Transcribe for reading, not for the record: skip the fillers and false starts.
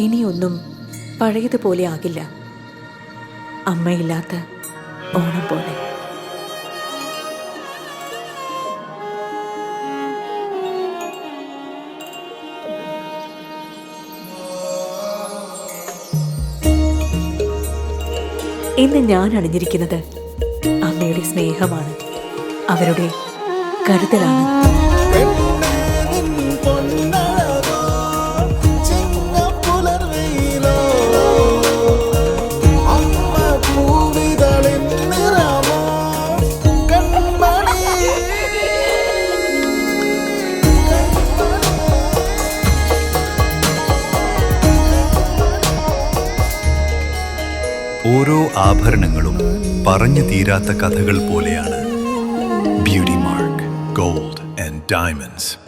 ഇനിയൊന്നും പഴയതുപോലെ ആകില്ല. അമ്മയില്ലാത്ത ഓണം പോലെ. ഇന്ന് ഞാൻ അണിഞ്ഞിരിക്കുന്നത് അമ്മയുടെ സ്നേഹമാണ്, അവരുടെ കരുതലാണ്. ഓരോ ആഭരണങ്ങളും പറഞ്ഞു തീരാത്ത കഥകൾ പോലെയാണ്. Beauty mark gold and diamonds.